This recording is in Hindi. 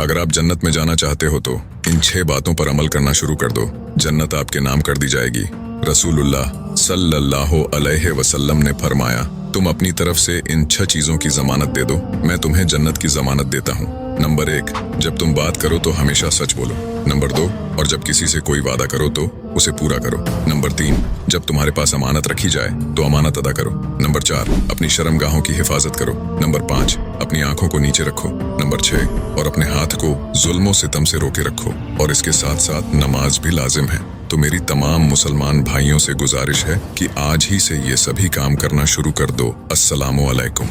अगर आप जन्नत में जाना चाहते हो तो इन 6 बातों पर अमल करना शुरू कर दो। जन्नत आपके नाम कर दी जाएगी। रसूलुल्लाह सल्लल्लाहु अलैहि वसल्लम ने फरमाया, तुम अपनी तरफ से इन 6 चीजों की जमानत दे दो, मैं तुम्हें जन्नत की जमानत देता हूँ। नंबर 1, जब तुम बात करो तो हमेशा सच बोलो। नंबर 2, और जब किसी से कोई वादा करो तो उसे पूरा करो। नंबर 3, जब तुम्हारे पास अमानत रखी जाए तो अमानत अदा करो। नंबर 4, अपनी शर्मगाहों की हिफाजत करो। नंबर 5, अपनी आंखों को नीचे रखो। नंबर 6, और अपने हाथ को जुल्मों सितम से रोके रखो। और इसके साथ साथ नमाज भी लाजिम है। तो मेरी तमाम मुसलमान भाइयों से गुजारिश है कि आज ही से ये सभी काम करना शुरू कर दो। अस्सलामु अलैकुम।